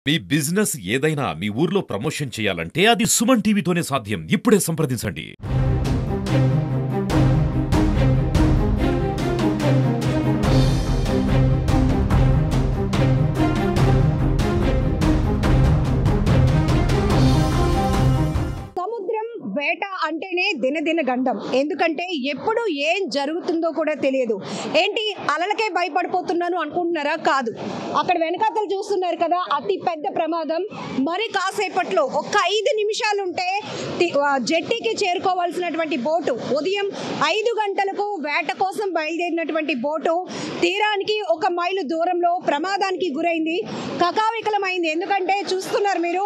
మీ business ఏదైనా మీ ఊర్లో promotion చేయాలంటే అది సుమన్ టీవీతోనే సాధ్యం. ఇప్పుడే సంప్రదించండి. వేట అంటేనే దినదిన గండం. ఎందుకంటే ఎప్పుడు ఏం జరుగుతుందో కూడా తెలియదు. ఏంటి అలలకే భయపడిపోతున్నాను అనుకుంటున్నారా? కాదు, అక్కడ వెనకాతలు చూస్తున్నారు కదా, అతి పెద్ద ప్రమాదం. మరి కాసేపట్లో ఒక 5 నిమిషాలు ఉంటే జెట్టీకి చేరుకోవాల్సినటువంటి బోటు ఉదయం 5 గంటలకు వేట కోసం బయలుదేరినటువంటి బోటు తీరానికి 1 మైలు దూరంలో ప్రమాదానికి గురైంది, కకావికలమైంది. ఎందుకంటే చూస్తున్నారు మీరు,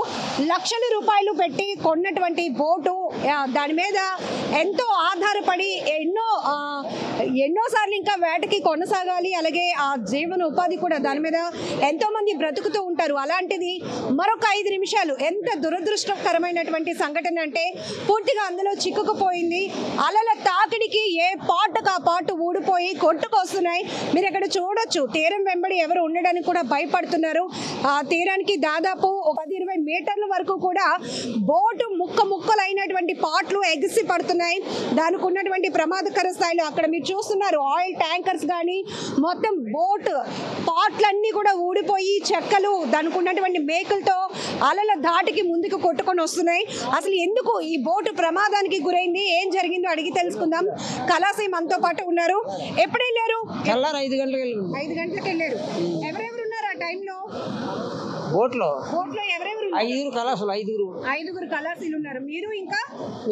లక్షల రూపాయలు పెట్టి కొన్నటువంటి బోటు దాని మీద ఎంతో ఆధారపడి ఎన్నోసార్లు ఇంకా వేటకి కొనసాగాలి. అలాగే ఆ జీవన ఉపాధి కూడా దాని మీద ఎంతో మంది బ్రతుకుతూ ఉంటారు. అలాంటిది మరొక 5 నిమిషాలు ఎంత దురదృష్టకరమైనటువంటి సంఘటన అంటే పూర్తిగా అందులో చిక్కుకుపోయింది. అలల తాకిడికి ఏ పాటుకు ఆ పాటు ఊడిపోయి కొట్టుకొస్తున్నాయి. మీరు ఇక్కడ చూడొచ్చు, తీరం వెంబడి ఎవరు ఉండడానికి కూడా భయపడుతున్నారు. ఆ తీరానికి దాదాపు 10-20 మీటర్ల వరకు కూడా బోటు ముక్కలైనటువంటి పాట్లు ఎగిసి పడుతున్నాయి. దానికి ఉన్నటువంటి ప్రమాదకర స్థాయిలో అక్కడ మీరు చూస్తున్నారు, ఆయిల్ ట్యాంకర్స్ కానీ మొత్తం బోట్ పాట్లన్నీ కూడా ఊడిపోయి చెక్కలు దానికి ఉన్నటువంటి మేకులతో అలల ధాటికి ముందుకు కొట్టుకొని వస్తున్నాయి. అసలు ఎందుకు ఈ బోటు ప్రమాదానికి గురైంది, ఏం జరిగిందో అడిగి తెలుసుకుందాం. కళాసి మనతో పాటు ఉన్నారు. ఎప్పుడు వెళ్ళారు? 5 గంటలకు వెళ్ళారు. ఎవరెవరు ఉన్నారు ఆ టైంలో బోట్లో? ఎవరెవరు? 5 కళాసులు, 5 కళాసీలు ఉన్నారు. మీరు ఇంకా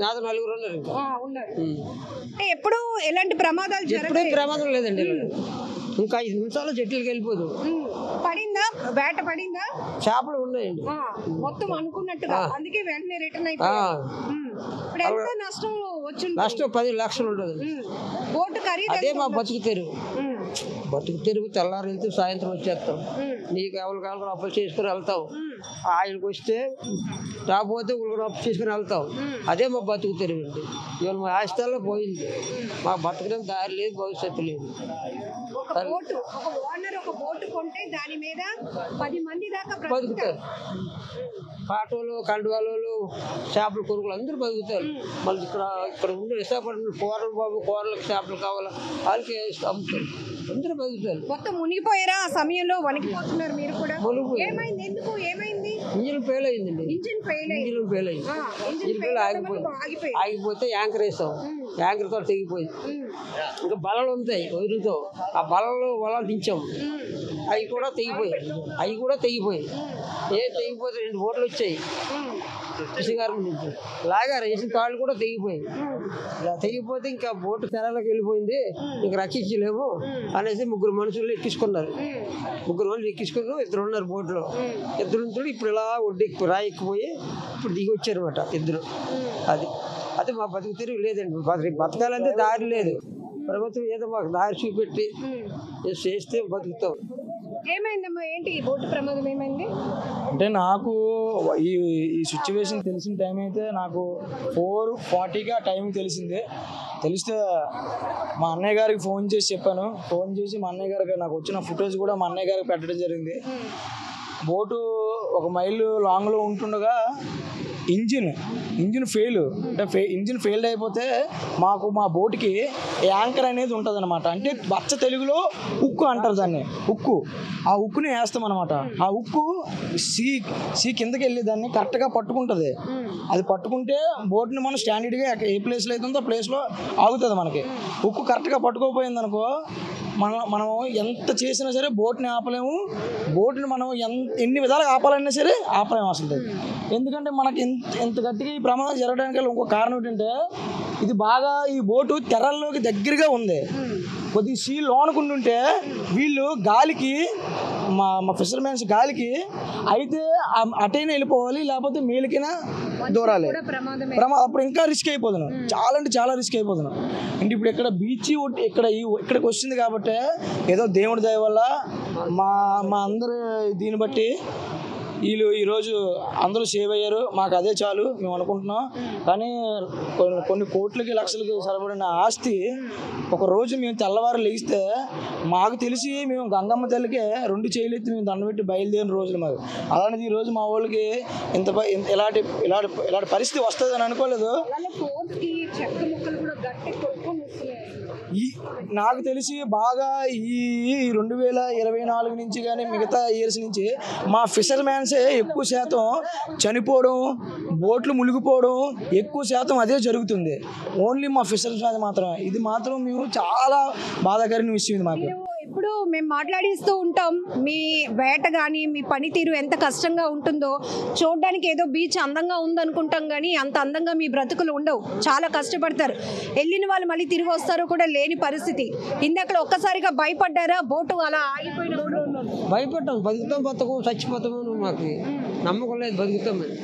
4 ఉన్నారు. ఎప్పుడు ఎలాంటి ప్రమాదాలు ఎప్పుడు ప్రమాదం లేదండి. ఇంకా 5 నిమిషాల్లో చెట్లకి వెళ్ళిపోదు. పడిందా? వేట పడిందా? చేపలు ఉన్నాయండి మొత్తం అనుకున్నట్టుగా, అందుకే వెంటనే రిటర్న్ అయిపోయింది. ఇప్పుడు ఎంత నష్టం వచ్చింది? నష్టం 10 లక్షలు ఉంటుంది. బోటు ఖరీదు అదే మా బతుకు తెరుగు. తెల్లారి వెళ్తే సాయంత్రం వచ్చేస్తాం. నీకు ఎవరు కావాలి అప్పులు చేసుకుని వెళ్తాం. ఆయనకు వస్తే రాకపోతే ఉళ్ళని అప్పు చేసుకుని వెళ్తాం. అదే మా బతుకు తెరుగు అండి. ఇవాళ మా ఆస్థాల్లో పోయింది. మా బతకడం దారి లేదు, భవిష్యత్తు లేదు. ఒక బోటు కొంటే దాని మీద 10 మంది దాకా బతుకుతారు. పాటోళ్ళు, కండువాళ్ళు, చేపల కొనుగోలు అందరూ బతుకుతారు. మళ్ళీ ఇక్కడ ఉండే విశాఖపట్నం కూరలకు చేపలు కావాలా, వాళ్ళకి అమ్ముతారు. అందరూ బతుకుతారు. మొత్తం మునిగిపోయారా? ఆ సమయంలో వణికిపోతున్నారు మీరు కూడా? ఏమైంది? ఎందుకు ఏమైంది? ఇంజిన్ ఫెయిల్ అయిందండి. ఇంజిన్ ఫెయిల్ ఆగిపోతే యాంకర్ వేసాం. యాంకర్ తో తెగిపోయింది. ఇంకా బలలు ఉంటాయి వదులుతో, ఆ బలలో వలలు దించాం. అవి కూడా తెగిపోయి తెగిపోతే 2 బోట్లు వచ్చాయి. కృషిగారం నుంచి లాగారు, వేసిన తాళ్ళు కూడా తెగిపోయాయి. ఇలా తెగిపోతే ఇంకా బోటు తెరలోకి వెళ్ళిపోయింది, ఇంక రక్షించలేము అనేసి 3 మనుషులు ఎక్కించుకున్నారు. 3 మనుషులు ఎక్కించుకున్నారు. 2 ఉన్నారు బోట్లో. 2 నుంచి ఇప్పుడు ఇలా రాయి ఎక్కిపోయి ఇప్పుడు దిగి వచ్చారు అనమాట 2. అది మా బతుకు తిరిగి లేదండి. బతకాలంటే దారి లేదు. ప్రభుత్వం ఏదో మాకు దారి చూపెట్టి చేస్తే బతుకుతాం. ఏమైందమ్మా? ఏంటి బోటు ప్రమాదం ఏమైంది? అంటే నాకు ఈ సిచ్యువేషన్ తెలిసిన టైం అయితే నాకు 4:40కి ఆ టైం తెలిస్తే మా అన్నయ్య గారికి ఫోన్ చేసి చెప్పాను. ఫోన్ చేసి మా అన్నయ్య గారికి నాకు వచ్చిన ఫుటేజ్ కూడా మా అన్నయ్య గారికి పెట్టడం జరిగింది. బోటు 1 మైలు లాంగ్లో ఉంటుండగా ఇంజిన్ ఫెయిల్. అంటే ఇంజిన్ ఫెయిల్ అయిపోతే మా బోటుకి యాంకర్ అనేది ఉంటుంది అనమాట. అంటే పచ్చ తెలుగులో ఉక్కు అంటారు దాన్ని. ఆ ఉక్కుని వేస్తాం అనమాట. ఆ ఉక్కు సీ కిందకి వెళ్ళి దాన్ని కరెక్ట్గా పట్టుకుంటుంది. అది పట్టుకుంటే బోట్ని మనం స్టాండర్డ్గా ఏ ప్లేస్లో అయితే ఉందో ఆ ప్లేస్లో ఆగుతుంది. మనకి ఉక్కు కరెక్ట్గా పట్టుకోపోయింది అనుకో, మనం ఎంత చేసినా సరే బోట్ని ఆపలేము. బోట్ని మనం ఎన్ని విధాలుగా ఆపాలన్నా సరే ఆపలేము అసలు. ఎందుకంటే మనకి ఎంత గట్టిగా ఈ ప్రమాదం జరగడానికి ఇంకో కారణం ఏంటంటే, ఇది బాగా ఈ బోటు తెరల్లోకి దగ్గరగా ఉంది. కొద్దిగా సీ లోనుకుంటుంటే వీళ్ళు గాలికి మా ఫిషర్మెన్స్ గాలికి అయితే అటైనా వెళ్ళిపోవాలి, లేకపోతే మేలుకైనా దూరాలి. అప్పుడు ఇంకా రిస్క్ అయిపోతున్నాం. చాలా అంటే చాలా రిస్క్ అయిపోతున్నాం. అంటే ఇప్పుడు ఇక్కడ బీచ్ ఇక్కడికి వచ్చింది కాబట్టి ఏదో దేవుడి దయ వల్ల మా అందరు దీన్ని బట్టి వీళ్ళు ఈరోజు అందరూ సేవ్ అయ్యారు, మాకు అదే చాలు మేము అనుకుంటున్నాం. కానీ కొన్ని కోట్లకి లక్షలకి సరిపడిన ఆస్తి ఒక రోజు మేము తెల్లవారు లేస్తే మాకు తెలిసి మేము గంగమ్మ తల్లికి 2 చేతులు ఎత్తి మేము దండం పెట్టి బయలుదేరిన రోజులు మాకు. అలాంటిది ఈరోజు మా వాళ్ళకి ఇలాంటి పరిస్థితి వస్తుందని అనుకోలేదు. నాకు తెలిసి బాగా ఈ 2024 నుంచి కానీ మిగతా ఇయర్స్ నుంచి మా ఫిషర్ మ్యాన్సే ఎక్కువ శాతం చనిపోవడం, బోట్లు మునిగిపోవడం ఎక్కువ శాతం అదే జరుగుతుంది. ఓన్లీ మా ఫిషర్ మ్యాన్ మాత్రమే. ఇది మాత్రం మేము చాలా బాధాకరమైన విషయం ఇది మాకు. ఇప్పుడు మేము మాట్లాడిస్తూ ఉంటాం, మీ వేట కానీ మీ పనితీరు ఎంత కష్టంగా ఉంటుందో. చూడడానికి ఏదో బీచ్ అందంగా ఉందనుకుంటాం కానీ అంత అందంగా మీ బ్రతుకులు ఉండవు, చాలా కష్టపడతారు. వెళ్ళిన వాళ్ళు మళ్ళీ తిరిగి వస్తారో కూడా లేని పరిస్థితి. ఇందాక ఒక్కసారిగా భయపడ్డారా? బోటు అలా ఆగిపోయిన భయపడ్డాం, బతుకుతాం బతుకు చచ్చిపోతామని మాకు నమ్మకం లేదు. బతుకుతామని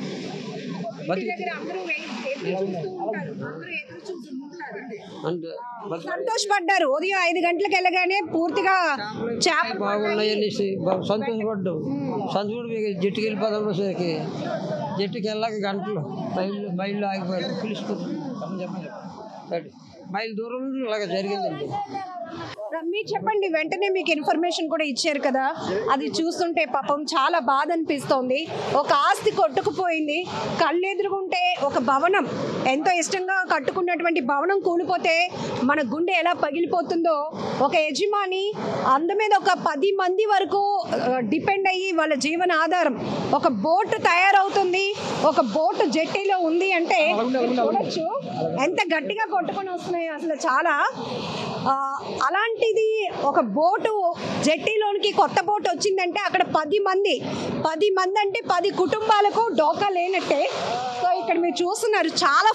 అంటే సంతోషపడ్డారు. ఉదయం 5 గంటలకు వెళ్ళగానే పూర్తిగా చేపలు బాగున్నాయని సంతోషపడ్డాం. సంతోషపడి జట్టుకి వెళ్ళిపోదాం. సరికి జట్టుకి వెళ్ళాక గంటలు బయలు ఆగిపోయారు. పిలుచుకున్నాం మైలు దూరం నుంచి ఇలాగ జరిగిందండి. మీరు చెప్పండి, వెంటనే మీకు ఇన్ఫర్మేషన్ కూడా ఇచ్చారు కదా, అది చూస్తుంటే పాపం చాలా బాధ అనిపిస్తోంది. ఒక ఆస్తి కొట్టుకుపోయింది, కళ్ళెదురుగుంటే ఒక భవనం, ఎంతో ఇష్టంగా కట్టుకున్నటువంటి భవనం కూలిపోతే మన గుండె ఎలా పగిలిపోతుందో, ఒక యజమాని అందు మీద ఒక 10 మంది వరకు డిపెండ్ అయ్యి వాళ్ళ జీవన ఆధారం. ఒక బోటు తయారవుతుంది, ఒక బోటు జెట్టీలో ఉంది అంటే చూడొచ్చు ఎంత గట్టిగా కొట్టుకొని వస్తున్నాయి అసలు. చాలా అలాంటిది ఒక బోటు జెట్టీలోనికి కొత్త బోటు వచ్చిందంటే అక్కడ 10 మంది అంటే 10 కుటుంబాలకు డోకా లేనట్టే. సో ఇక్కడ మీరు చూస్తున్నారు చాలా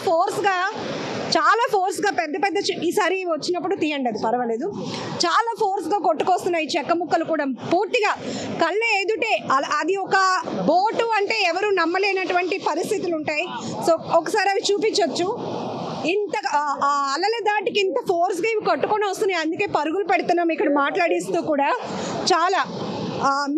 ఫోర్స్గా పెద్ద ఈసారి వచ్చినప్పుడు తీయండి, అది పర్వాలేదు. చాలా ఫోర్స్గా కొట్టుకొస్తున్నాయి చెక్క ముక్కలు కూడా పూర్తిగా కళ్ళ ఎదుటే. అది ఒక బోటు అంటే ఎవరు నమ్మలేనటువంటి పరిస్థితులు ఉంటాయి. సో ఒకసారి అవి చూపించవచ్చు. ఇంత అలల దాటికి ఇంత ఫోర్స్గా ఇవి కట్టుకొని వస్తున్నాయి, అందుకే పరుగులు పెడుతున్నాం ఇక్కడ మాట్లాడిస్తూ కూడా. చాలా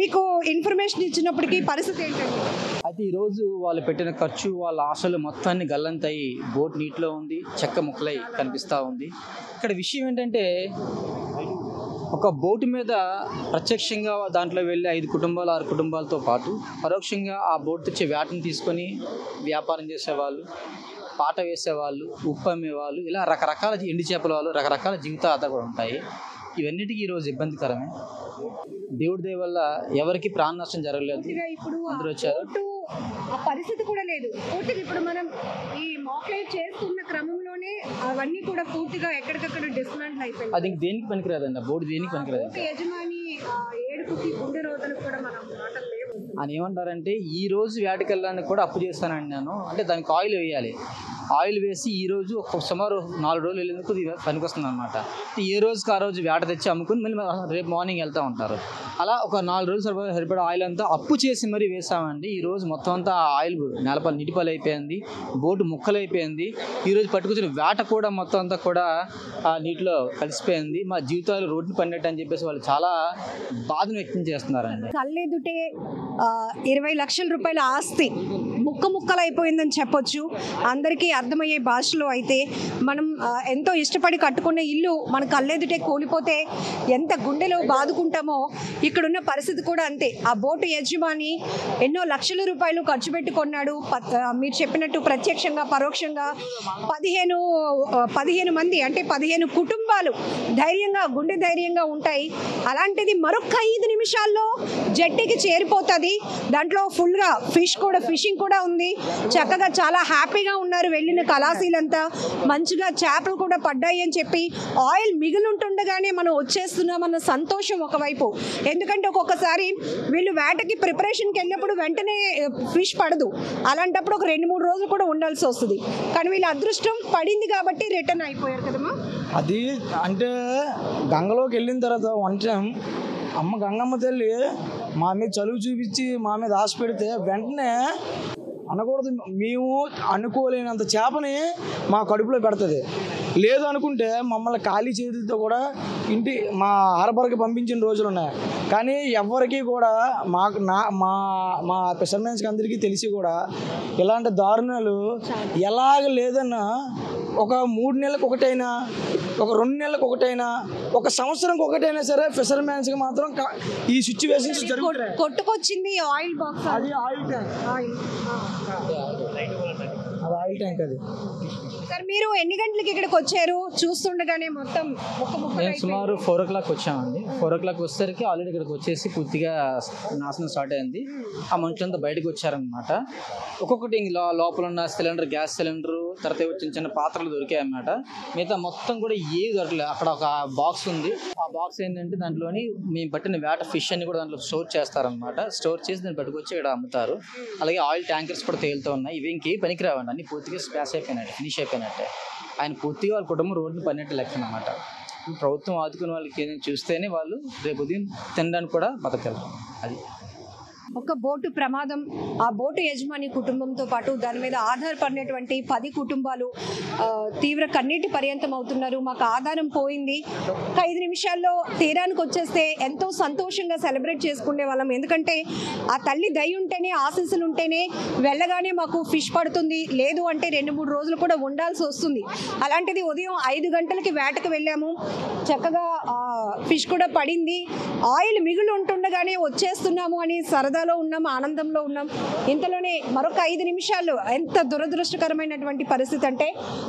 మీకు ఇన్ఫర్మేషన్ ఇచ్చినప్పటికీ పరిస్థితి ఏంటండి? అయితే ఈరోజు వాళ్ళు పెట్టిన ఖర్చు, వాళ్ళ ఆశలు మొత్తాన్ని గల్లంతయి బోట్ నీటిలో ఉంది, చెక్క ముక్కలై కనిపిస్తూ ఉంది. ఇక్కడ విషయం ఏంటంటే, ఒక బోటు మీద ప్రత్యక్షంగా దాంట్లో వెళ్ళి 5 కుటుంబాలు 6 కుటుంబాలతో పాటు పరోక్షంగా ఆ బోట్ తెచ్చి వేటను తీసుకొని వ్యాపారం చేసేవాళ్ళు, పాట వేసేవాళ్ళు, ఉప్పు అమ్మేవాళ్ళు, ఇలా రకరకాల ఎండు చేపల వాళ్ళు, రకరకాల జీవిత ఆధారాలు ఉంటాయి. ఇవన్నిటికీ ఈరోజు ఇబ్బందికరమే. దేవుడి దయ వల్ల ఎవరికి ప్రాణ నష్టం జరగలేదు. అందరూ వచ్చారు. ఆ పరిస్థితి కూడా లేదు పూర్తిగా. ఇప్పుడు మనం ఈ మాక్లైట్ చేస్తున్న క్రమంలోనే అవన్నీ కూడా పూర్తిగా ఎక్కడికక్కడ డిస్మాంటిల్ అయిపోయింది. అది దేనికి పనికిరాదండి, బోర్డు దేనికి పనికిరాదు. యజమాని ఏడుపుకి గుండె రోదలకు కూడా మనం మాటలు లేవు అని ఏమంటారంటే, ఈ రోజు వేటకెళ్ళడానికి కూడా అప్పు చేస్తానండి నేను, అంటే దానికి ఆయిల్ వేయాలి. ఆయిల్ వేసి ఈరోజు సుమారు 4 రోజులు వెళ్ళేందుకు పనికి వస్తుంది అనమాట. ఏ రోజుకి ఆ రోజు వేట తెచ్చి అమ్ముకుని మళ్ళీ రేపు మార్నింగ్ వెళ్తూ ఉంటారు. అలా ఒక 4 రోజులు సరిపడే ఆయిల్ అంతా అప్పు చేసి మరీ వేసామండి. ఈరోజు మొత్తం అంతా ఆయిల్ నేలపాలు నీటిపాలు అయిపోయింది, బోటు ముక్కలు అయిపోయింది. ఈరోజు పట్టుకొచ్చిన వేట కూడా మొత్తం అంతా కూడా ఆ నీటిలో కలిసిపోయింది. మా జీవితాలు రోడ్డుని పడినట్టు అని చెప్పేసి వాళ్ళు చాలా బాధను వ్యక్తం చేస్తున్నారండి. కళ్ళెదుటే 20 లక్షల రూపాయల ఆస్తి ముక్కలు అయిపోయిందని చెప్పొచ్చు. అందరికీ అర్థమయ్యే భాషలో అయితే మనం ఎంతో ఇష్టపడి కట్టుకున్న ఇల్లు మన కళ్ళెదుటే కూలిపోతే ఎంత గుండెలో బాదుకుంటామో ఇక్కడున్న పరిస్థితి కూడా అంతే. ఆ బోటు యజమాని ఎన్నో లక్షల రూపాయలు ఖర్చు పెట్టుకున్నాడు. మీరు చెప్పినట్టు ప్రత్యక్షంగా పరోక్షంగా 15 మంది అంటే 15 కుటుంబాలు గుండె ధైర్యంగా ఉంటాయి. అలాంటిది మరొక 5 నిమిషాల్లో జట్టికి చేరిపోతుంది. దాంట్లో ఫుల్గా ఫిషింగ్ కూడా ఉంది. చక్కగా చాలా హ్యాపీగా ఉన్నారు వెళ్ళిన కళాశీలంతా. మంచిగా చేపలు కూడా పడ్డాయి అని చెప్పి ఆయిల్ మిగిలింటుండగానే మనం వచ్చేస్తున్నామన్న సంతోషం ఒకవైపు. ఎందుకంటే ఒక్కొక్కసారి వీళ్ళు వేటకి ప్రిపరేషన్కి వెళ్ళినప్పుడు వెంటనే ఫిష్ పడదు. అలాంటప్పుడు ఒక 2-3 రోజులు కూడా ఉండాల్సి వస్తుంది. కానీ వీళ్ళ అదృష్టం పడింది కాబట్టి రిటర్న్ అయిపోయారు కదమ్మా. అది అంటే గంగలోకి వెళ్ళిన తర్వాత వన్ టైం అమ్మ గంగమ్మ తల్లి మా మీద చలువు చూపించి మా మీద ఆశ పెడితే వెంటనే అనకూడదు, మేము అనుకోలేనంత చేపని మా కడుపులో పెడుతుంది. లేదు అనుకుంటే మమ్మల్ని ఖాళీ చేతులతో కూడా మా హార్బర్కి పంపించిన రోజులు ఉన్నాయి. కానీ ఎవరికి కూడా మాకు మా ఫిషర్మెన్స్కి అందరికీ తెలిసి కూడా ఇలాంటి దారుణాలు ఎలాగ లేదన్నా ఒక 3 నెలలకు ఒకటైనా, ఒక 2 నెలలకు ఒకటైనా, ఒక సంవత్సరంకి ఒకటైనా సరే ఫిషర్మెన్స్కి మాత్రం ఈ సిచ్యువేషన్స్ జరుగుతాయి. కొట్టుకొచ్చింది ఆయిల్ బాక్స్, అది ఆయిల్ ట్యాంక్, అది ఆయిల్ ట్యాంక్. అది సార్ మీరు ఎన్ని గంటలకి ఇక్కడికి వచ్చారు? చూస్తుండగానే మొత్తం మేము సుమారు 4 o'clock వచ్చామండి. 4 o'clock వచ్చేసరికి ఆల్రెడీ ఇక్కడికి వచ్చేసి పూర్తిగా నాశనం స్టార్ట్ అయింది. ఆ మనుషులంతా బయటకు వచ్చారనమాట. ఒక్కొక్కటి లోపల ఉన్న సిలిండర్, గ్యాస్ సిలిండర్, తర్వాత చిన్న చిన్న పాత్రలు దొరికాయి అన్నమాట. మిగతా మొత్తం కూడా ఏది దొరకలేదు. అక్కడ ఒక బాక్స్ ఉంది. ఆ బాక్స్ ఏంటంటే దాంట్లోని మేము పట్టిన వేట ఫిష్ అన్ని కూడా దాంట్లో స్టోర్ చేస్తారనమాట. స్టోర్ చేసి దాన్ని పట్టుకొచ్చి ఇక్కడ అమ్ముతారు. అలాగే ఆయిల్ ట్యాంకర్స్ కూడా తేలుతూ ఉన్నాయి. ఇవి ఇంకేం పనికిరావండి, అన్ని పూర్తిగా స్పాష్ అయిపోయినట్టు, ఫినిష్ అయిపోయినట్టే. ఆయన పూర్తిగా వాళ్ళ కుటుంబం రోడ్డుని పడినట్టు లెక్క అనమాట. ప్రభుత్వం ఆదుకునే వాళ్ళకి ఏదైనా చూస్తేనే వాళ్ళు రేపు ఉదయం తినడానికి కూడా బతకగలరు. అది ఒక బోటు ప్రమాదం, ఆ బోటు యజమాని కుటుంబంతో పాటు దాని మీద ఆధారపడినటువంటి 10 కుటుంబాలు తీవ్ర కన్నీటి పర్యంతం అవుతున్నారు. మాకు ఆధారం పోయింది. ఒక 5 నిమిషాల్లో తీరానికి వచ్చేస్తే ఎంతో సంతోషంగా సెలబ్రేట్ చేసుకునే వాళ్ళం. ఎందుకంటే ఆ తల్లి దయ ఉంటేనే, ఆశీస్సులు ఉంటేనే వెళ్ళగానే మాకు ఫిష్ పడుతుంది. లేదు అంటే 2-3 రోజులు కూడా ఉండాల్సి వస్తుంది. అలాంటిది ఉదయం 5 గంటలకి వేటకు వెళ్ళాము. చక్కగా ఫిష్ కూడా పడింది. ఆయిల్ మిగులు ఉంటుండగానే వచ్చేస్తున్నాము అని సరదాలో ఉన్నాం, ఆనందంలో ఉన్నాం. ఇంతలోనే మరొక 5 నిమిషాల్లో ఎంత దురదృష్టకరమైనటువంటి పరిస్థితి అంటే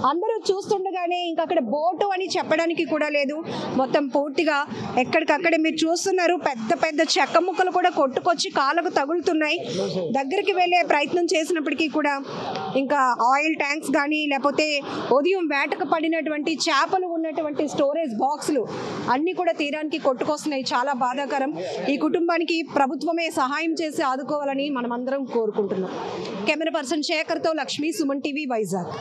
అందరూ చూస్తుండగానే ఇంకా అక్కడ బోటు అని చెప్పడానికి కూడా లేదు. మొత్తం పూర్తిగా ఎక్కడికక్కడే మీరు చూస్తున్నారు. పెద్ద పెద్ద చెక్క ముక్కలు కూడా కొట్టుకొచ్చి కాళ్ళకు తగులుతున్నాయి. దగ్గరికి వెళ్ళే ప్రయత్నం చేసినప్పటికీ కూడా ఇంకా ఆయిల్ ట్యాంక్స్ కానీ, లేకపోతే ఉదయం వేటకు పడినటువంటి చేపలు ఉన్నటువంటి స్టోరేజ్ బాక్సులు అన్నీ కూడా తీరానికి కొట్టుకొస్తున్నాయి. చాలా బాధాకరం. ఈ కుటుంబానికి ప్రభుత్వమే సహాయం చేసి ఆదుకోవాలని మనమందరం కోరుకుంటున్నాం. కెమెరా పర్సన్ శేఖర్తో లక్ష్మి, సుమన్ టీవీ, వైజాగ్.